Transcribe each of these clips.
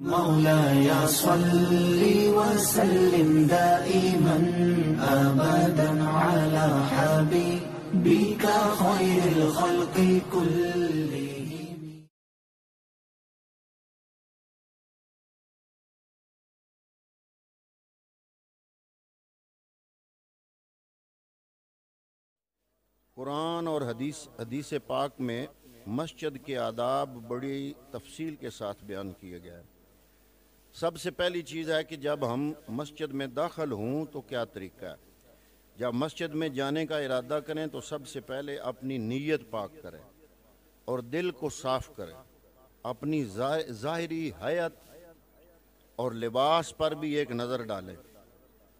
مولاي صل وسلم دائما أبدا على حبيبك خير الخلق كلهم. قرآن اور حدیث پاک میں مسجد کے آداب بڑی تفصیل کے ساتھ بیان کیے گئے ہیں۔ سب سے پہلی چیز ہے کہ جب ہم مسجد میں داخل ہوں تو کیا طریقہ ہے۔ جب مسجد میں جانے کا ارادہ کریں تو سب سے پہلے اپنی نیت پاک کریں اور دل کو صاف کریں۔ اپنی ظاہری حیت اور لباس پر بھی ایک نظر ڈالیں،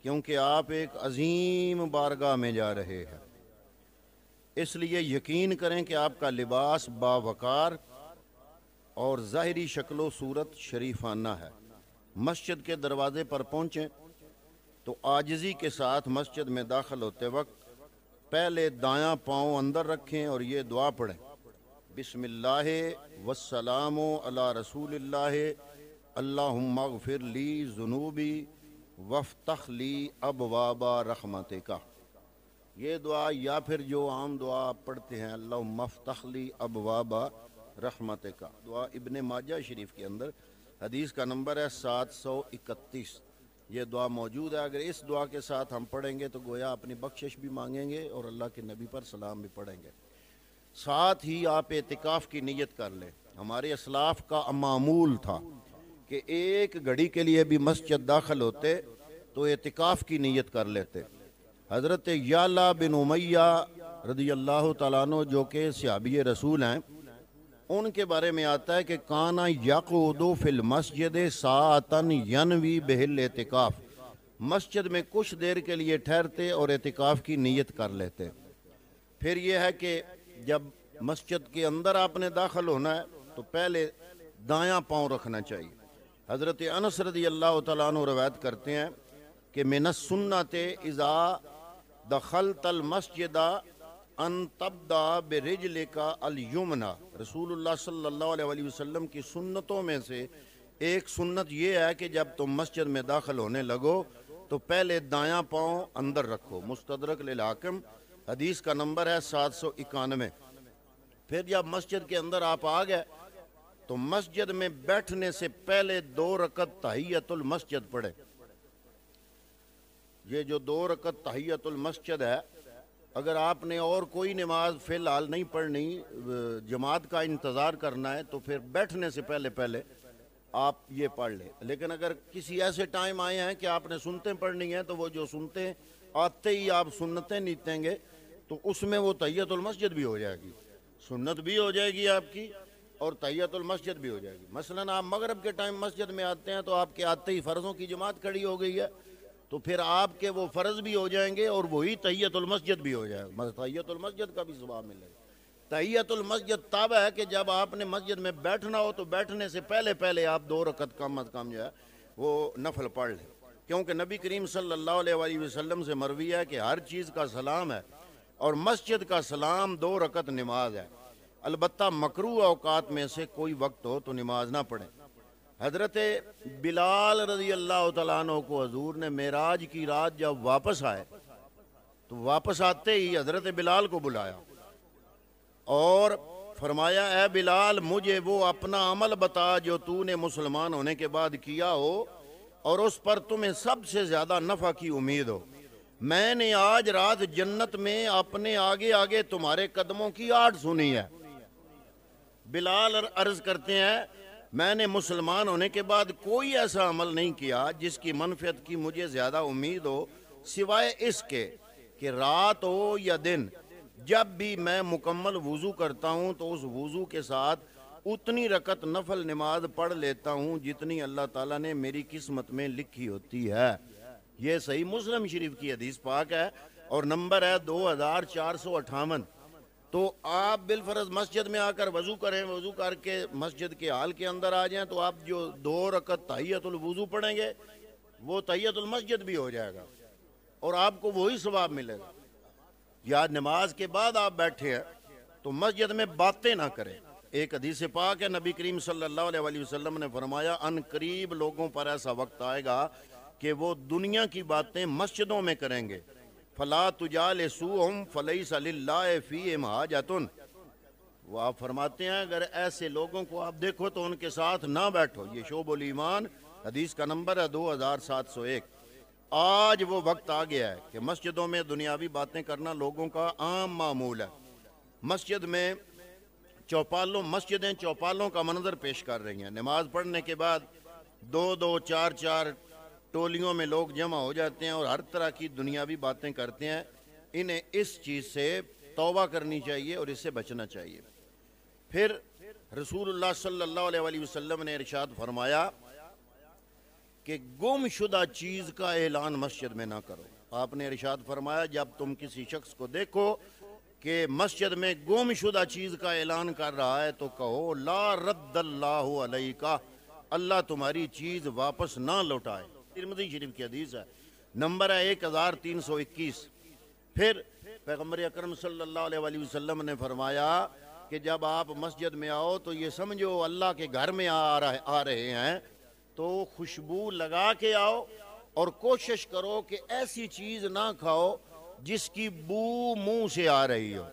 کیونکہ آپ ایک عظیم بارگاہ میں جا رہے ہیں۔ اس لیے یقین کریں کہ آپ کا لباس باوقار اور ظاہری شکل و صورت شریفانہ ہے۔ مسجد کے دروازے پر پہنچیں تو عاجزی کے ساتھ مسجد میں داخل ہوتے وقت پہلے دایاں پاؤں اندر رکھیں اور یہ دعا پڑھیں: بسم اللہ والسلام علی رسول اللہ، اللہم اغفر لی ذنوبی وافتح لی ابواب رحمتک۔ یہ دعا یا پھر جو عام دعا آپ پڑھتے ہیں اللہم افتح لی ابواب رحمتک، دعا ابن ماجہ شریف کے اندر حدیث کا نمبر ہے 731۔ یہ دعا موجود ہے۔ اگر اس دعا کے ساتھ ہم پڑھیں گے تو گویا اپنی بخشش بھی مانگیں گے اور اللہ کے نبی پر سلام بھی پڑھیں گے۔ ساتھ ہی آپ اعتکاف کی نیت کر لیں۔ ہمارے اسلاف کا معمول تھا کہ ایک گھڑی کے لیے بھی مسجد داخل ہوتے تو اعتکاف کی نیت کر لیتے۔ حضرت یعلا بن امیہ رضی اللہ تعالیٰ عنہ جو کہ صحابی رسول ہیں، ان کے بارے میں آتا ہے کہ کانا یقعد فی المسجد ساعتن ینوی بہ الاعتکاف، مسجد میں کچھ دیر کے لیے ٹھہرتے اور اعتکاف کی نیت کر لیتے۔ پھر یہ ہے کہ جب مسجد کے اندر آپ نے داخل ہونا ہے تو پہلے دایاں پاؤں رکھنا چاہیے۔ حضرت انس رضی اللہ تعالیٰ عنہ روایت کرتے ہیں کہ من السنت اذا دخلت المسجد ان تبدا برجلک الیمنی، رسول اللہ صلی اللہ علیہ وسلم کی سنتوں میں سے ایک سنت یہ ہے کہ جب تم مسجد میں داخل ہونے لگو تو پہلے دایاں پاؤں اندر رکھو۔ مستدرک للحاکم حدیث کا نمبر ہے 791۔ پھر جب مسجد کے اندر آپ آ گئے تو مسجد میں بیٹھنے سے پہلے 2 رکعت تحیۃ المسجد پڑھیں۔ یہ جو 2 رکعت تحیۃ المسجد ہے، اگر آپ نے اور کوئی نماز فی الحال نہیں پڑھنی، جماعت کا انتظار کرنا ہے، تو پھر بیٹھنے سے پہلے آپ یہ پڑھ لیں۔ لیکن اگر کسی ایسے ٹائم آئے ہیں کہ آپ نے سنتیں پڑھنی ہیں تو وہ جو سنتیں آتے ہی آپ سنتیں نیتیں گے تو اس میں وہ تحیۃ المسجد بھی ہو جائے گی، سنت بھی ہو جائے گی آپ کی اور تحیۃ المسجد بھی ہو جائے گی۔ مثلاً آپ مغرب کے ٹائم مسجد میں آتے ہیں تو آپ کے آتے ہی فرضوں کی جماعت کھڑی ہو گئی ہے، تو پھر آپ کے وہ فرض بھی ہو جائیں گے اور وہی تحیۃ المسجد بھی ہو جائے گا، تحیۃ المسجد کا بھی ثواب ملے گا۔ تحیۃ المسجد تب ہے کہ جب آپ نے مسجد میں بیٹھنا ہو تو بیٹھنے سے پہلے آپ 2 رکعت کم از کم جو ہے وہ نفل پڑھ لیں، کیونکہ نبی کریم صلی اللہ علیہ وسلم سے مروی ہے کہ ہر چیز کا سلام ہے اور مسجد کا سلام 2 رکعت نماز ہے۔ البتہ مکروہ اوقات میں سے کوئی وقت ہو تو نماز نہ پڑھیں۔ حضرت بلال رضی اللہ تعالیٰ عنہ کو حضور نے معراج کی رات جب واپس آئے تو واپس آتے ہی حضرت بلال کو بلایا اور فرمایا: اے بلال، مجھے وہ اپنا عمل بتا جو تو نے مسلمان ہونے کے بعد کیا ہو اور اس پر تمہیں سب سے زیادہ نفع کی امید ہو۔ میں نے آج رات جنت میں اپنے آگے آگے تمہارے قدموں کی آہٹ سنی ہے۔ بلال عرض کرتے ہیں میں نے مسلمان ہونے کے بعد کوئی ایسا عمل نہیں کیا جس کی منفعت کی مجھے زیادہ امید ہو سوائے اس کے کہ رات ہو یا دن، جب بھی میں مکمل وضو کرتا ہوں تو اس وضو کے ساتھ اتنی رکعت نفل نماز پڑھ لیتا ہوں جتنی اللہ تعالیٰ نے میری قسمت میں لکھی ہوتی ہے۔ یہ صحیح مسلم شریف کی حدیث پاک ہے اور نمبر ہے 2458۔ تو آپ بالفرض مسجد میں آ کر وضو کریں، وضو کر کے مسجد کے حال کے اندر آ جائیں تو آپ جو 2 رکعت تحیۃ الوضو پڑھیں گے وہ تحیۃ المسجد بھی ہو جائے گا اور آپ کو وہی ثواب ملے گا۔ یا نماز کے بعد آپ بیٹھے ہیں تو مسجد میں باتیں نہ کریں، ایک حدیث پاک ہے، نبی کریم صلی اللہ علیہ وسلم نے فرمایا ان قریب لوگوں پر ایسا وقت آئے گا کہ وہ دنیا کی باتیں مسجدوں میں کریں گے، فلا تجالسوہم فلیس للہ فیہم حاجۃ۔ وہ آپ فرماتے ہیں اگر ایسے لوگوں کو آپ دیکھو تو ان کے ساتھ نہ بیٹھو۔ یہ شعب الایمان حدیث کا نمبر ہے 2701۔ آج وہ وقت آ گیا ہے کہ مسجدوں میں دنیاوی باتیں کرنا لوگوں کا عام معمول ہے۔ مسجد میں مسجدیں چوپالوں کا منظر پیش کر رہی ہیں۔ نماز پڑھنے کے بعد دو چار ٹولیوں میں لوگ جمع ہو جاتے ہیں اور ہر طرح کی دنیاوی باتیں کرتے ہیں۔ انہیں اس چیز سے توبہ کرنی چاہیے اور اس سے بچنا چاہیے۔ پھر رسول اللہ صلی اللہ علیہ وسلم نے ارشاد فرمایا کہ گم شدہ چیز کا اعلان مسجد میں نہ کرو۔ آپ نے ارشاد فرمایا جب تم کسی شخص کو دیکھو کہ مسجد میں گم شدہ چیز کا اعلان کر رہا ہے تو کہو لا رد اللہ علیکہ، اللہ تمہاری چیز واپس نہ لوٹائے۔ ترمذی شریف کی حدیث ہے، نمبر ہے 1321۔ پھر پیغمبر اکرم صلی اللہ علیہ وسلم نے فرمایا کہ جب آپ مسجد میں آؤ تو یہ سمجھو اللہ کے گھر میں آ رہے ہیں، تو خوشبو لگا کے آؤ اور کوشش کرو کہ ایسی چیز نہ کھاؤ جس کی بو منہ سے آ رہی ہو۔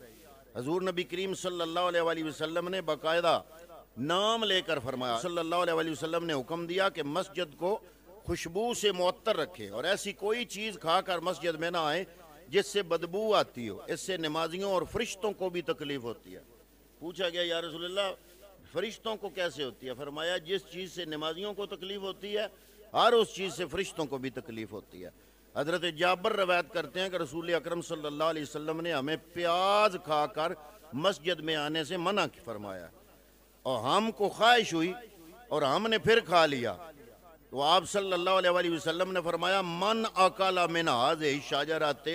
حضور نبی کریم صلی اللہ علیہ وسلم نے باقاعدہ نام لے کر فرمایا، صلی اللہ علیہ وسلم نے حکم دیا کہ مسجد کو خوشبو سے معطر رکھے اور ایسی کوئی چیز کھا کر مسجد میں نہ آئے جس سے بدبو آتی ہو، اس سے نمازیوں اور فرشتوں کو بھی تکلیف ہوتی ہے۔ پوچھا گیا یا رسول اللہ فرشتوں کو کیسے ہوتی ہے؟ فرمایا جس چیز سے نمازیوں کو تکلیف ہوتی ہے ہر اس چیز سے فرشتوں کو بھی تکلیف ہوتی ہے۔ حضرت جابر روایت کرتے ہیں کہ رسول اکرم صلی اللہ علیہ وسلم نے ہمیں پیاز کھا کر مسجد میں آنے سے منع فرمایا اور ہم کو خواہش ہوئی اور ہم نے پھر کھا لیا تو آپ صلی اللہ علیہ وسلم نے فرمایا من اکل من هذه الشجرۃ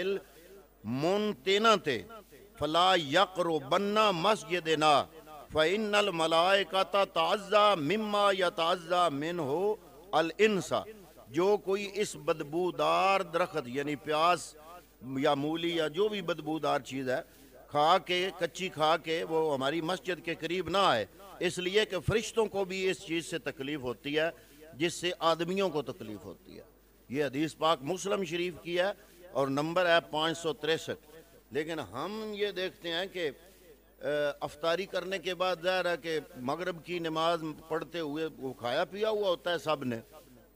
المنتنۃ فلا یقربن مسجدنا فإن الملائکۃ تعزی مما یتعزی منہ الانس۔ جو کوئی اس بدبودار درخت یعنی پیاز یا مولی یا جو بھی بدبودار چیز ہے کچی کھا کے وہ ہماری مسجد کے قریب نہ آئے، اس لیے کہ فرشتوں کو بھی اس چیز سے تکلیف ہوتی ہے جس سے آدمیوں کو تکلیف ہوتی ہے۔ یہ حدیث پاک مسلم شریف کی ہے اور نمبر ہے 563۔ لیکن ہم یہ دیکھتے ہیں کہ افطاری کرنے کے بعد ظاہر ہے کہ مغرب کی نماز پڑھتے ہوئے وہ کھایا پیا ہوا ہوتا ہے سب نے،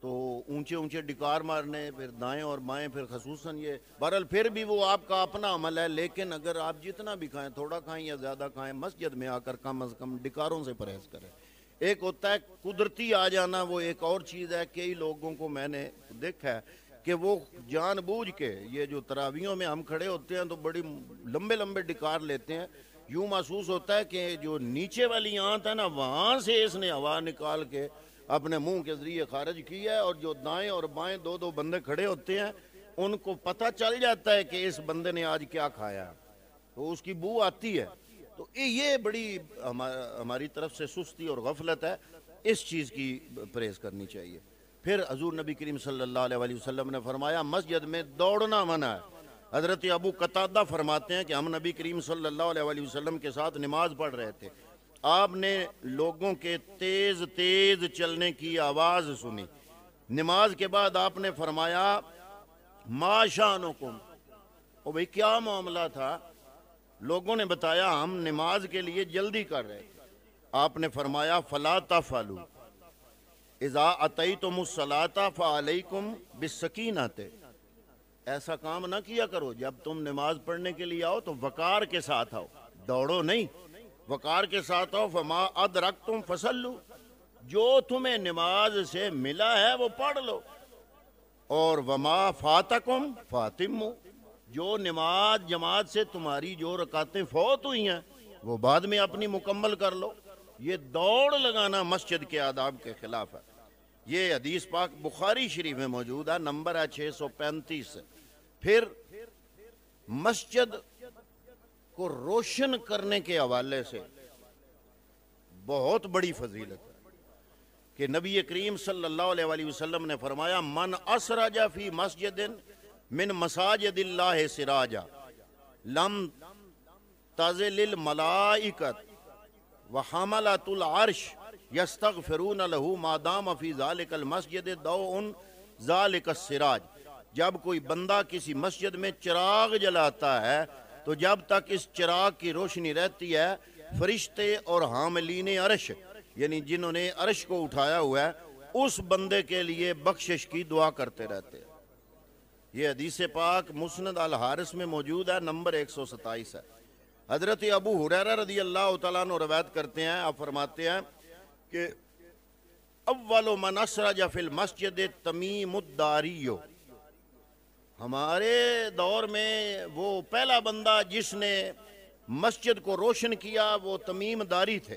تو اونچے ڈکار مارنے، پھر دائیں اور بائیں، پھر خصوصاً یہ بہرحال پھر بھی وہ آپ کا اپنا عمل ہے، لیکن اگر آپ جتنا بھی کھائیں، تھوڑا کھائیں یا زیادہ کھائیں، مسجد میں آ کر کم از کم ڈکاروں سے پرہیز کریں۔ ایک ہوتا ہے قدرتی آ جانا، وہ ایک اور چیز ہے۔ کئی لوگوں کو میں نے دیکھا ہے کہ وہ جان بوجھ کے یہ جو تراویحوں میں ہم کھڑے ہوتے ہیں تو بڑی لمبے ڈکار لیتے ہیں، یوں محسوس ہوتا ہے کہ جو نیچے والی آنت ہے نا وہاں سے اس نے ہوا نکال کے اپنے منہ کے ذریعے خارج کی ہے، اور جو دائیں اور بائیں دو بندے کھڑے ہوتے ہیں ان کو پتہ چل جاتا ہے کہ اس بندے نے آج کیا کھایا، تو اس کی بو آتی ہے۔ تو یہ بڑی ہماری طرف سے سستی اور غفلت ہے، اس چیز کی پرہیز کرنی چاہیے۔ پھر حضور نبی کریم صلی اللہ علیہ وسلم نے فرمایا مسجد میں دوڑنا منع ہے۔ حضرت ابو قتادہ فرماتے ہیں کہ ہم نبی کریم صلی اللہ علیہ وسلم کے ساتھ نماز پڑھ رہے تھے، آپ نے لوگوں کے تیز چلنے کی آواز سنی۔ نماز کے بعد آپ نے فرمایا ما شانکم، او بھئی کیا معاملہ تھا؟ لوگوں نے بتایا ہم نماز کے لیے جلدی کر رہے تھے۔ آپ نے فرمایا فلا تفعلوا اذا اتیتم الصلاۃ فعلیکم بالسکینۃ، ایسا کام نہ کیا کرو، جب تم نماز پڑھنے کے لیے آؤ تو وقار کے ساتھ آؤ، دوڑو نہیں، وقار کے ساتھ آؤ۔ فما ادرکتم فصلوا، جو تمہیں نماز سے ملا ہے وہ پڑھ لو، اور وما فاتکم فاتموا، جو نماز جماعت سے تمہاری جو رکعتیں فوت ہوئی ہیں وہ بعد میں اپنی مکمل کر لو۔ یہ دوڑ لگانا مسجد کے آداب کے خلاف ہے۔ یہ حدیث پاک بخاری شریف میں موجود ہے، نمبر ہے 635۔ پھر مسجد کو روشن کرنے کے حوالے سے بہت بڑی فضیلت ہے کہ نبی کریم صلی اللہ علیہ وسلم نے فرمایا من اسرج فی مسجد من مساجد اللہ سراجا لم تزل الملائکۃ وحملۃ العرش یستغفرون لہ ما دام فی ذلک المسجد ضوء ذلک السراج، جب کوئی بندہ کسی مسجد میں چراغ جلاتا ہے تو جب تک اس چراغ کی روشنی رہتی ہے فرشتے اور حاملین عرش یعنی جنہوں نے عرش کو اٹھایا ہوا ہے اس بندے کے لیے بخشش کی دعا کرتے رہتے ہیں۔ یہ حدیث پاک مسند الحارث میں موجود ہے، نمبر 127 ہے۔ حضرت ابو ہریرہ رضی اللہ تعالیٰ عنہ روایت کرتے ہیں، آپ فرماتے ہیں کہ اول من اسرج فی المسجد تمیم الداری، ہمارے دور میں وہ پہلا بندہ جس نے مسجد کو روشن کیا وہ تمیم داری تھے،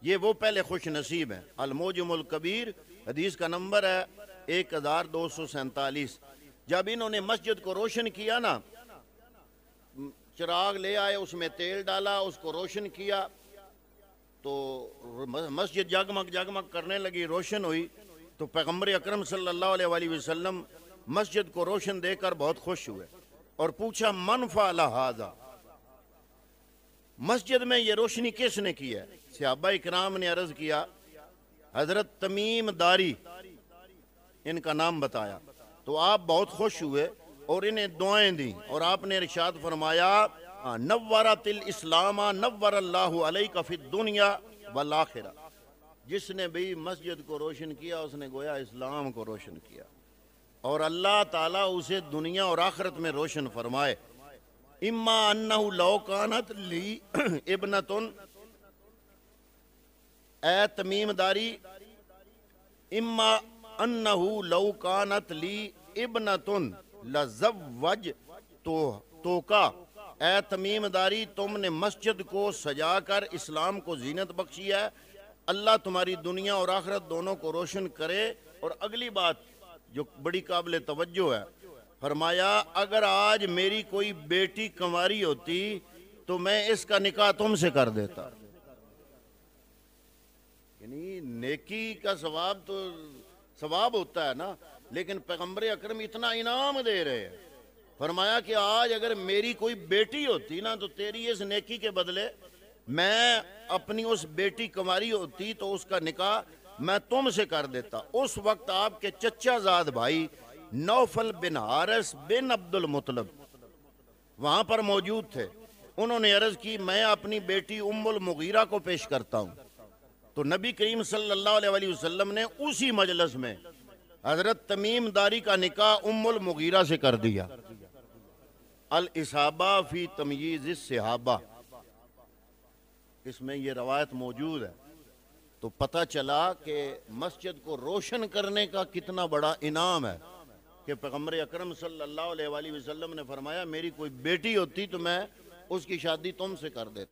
یہ وہ پہلے خوش نصیب ہیں۔ الموجم الکبیر حدیث کا نمبر ہے 1247۔ جب انہوں نے مسجد کو روشن کیا نا، چراغ لے آئے، اس میں تیل ڈالا، اس کو روشن کیا تو مسجد جگمگ جگمگ کرنے لگی، روشن ہوئی، تو پیغمبر اکرم صلی اللہ علیہ وآلہ وسلم مسجد کو روشن دے کر بہت خوش ہوئے اور پوچھا من فعل ھذا، مسجد میں یہ روشنی کس نے کی ہے؟ صحابہ اکرام نے عرض کیا حضرت تمیم داری، ان کا نام بتایا، تو آپ بہت خوش ہوئے اور انہیں دعائیں دیں اور آپ نے ارشاد فرمایا نورت الاسلام نور اللہ علیک فی الدنیا والآخرہ، جس نے بھی مسجد کو روشن کیا اس نے گویا اسلام کو روشن کیا، اور اللہ تعالیٰ اسے دنیا اور آخرت میں روشن فرمائے۔ اما انہ لو کانت لی ابنتن، اے تمیم داری، اما انہ لو کانت لی ابنتن لزوج تو کا، اے تمیم داری تم نے مسجد کو سجا کر اسلام کو زینت بخشی ہے، اللہ تمہاری دنیا اور آخرت دونوں کو روشن کرے۔ اور اگلی بات جو بڑی قابل توجہ ہے، فرمایا اگر آج میری کوئی بیٹی کنواری ہوتی تو میں اس کا نکاح تم سے کر دیتا۔ یعنی نیکی کا ثواب تو ثواب ہوتا ہے نا، لیکن پیغمبر اکرم اتنا انعام دے رہے ہیں، فرمایا کہ آج اگر میری کوئی بیٹی ہوتی نا تو تیری اس نیکی کے بدلے میں اپنی اس بیٹی کنواری ہوتی تو اس کا نکاح میں تم سے کر دیتا۔ اس وقت آپ کے چچا زاد بھائی نوفل بن حارث بن عبد المطلب وہاں پر موجود تھے، انہوں نے عرض کی میں اپنی بیٹی ام المغیرہ کو پیش کرتا ہوں، تو نبی کریم صلی اللہ علیہ وآلہ وسلم نے اسی مجلس میں حضرت تمیم داری کا نکاح ام المغیرہ سے کر دیا۔ الاصابہ فی تمییز الصحابہ، اس میں یہ روایت موجود ہے، تو پتہ چلا کہ مسجد کو روشن کرنے کا کتنا بڑا انعام ہے کہ پیغمبر اکرم صلی اللہ علیہ وآلہ وسلم نے فرمایا میری کوئی بیٹی ہوتی تو میں اس کی شادی تم سے کر دیتا۔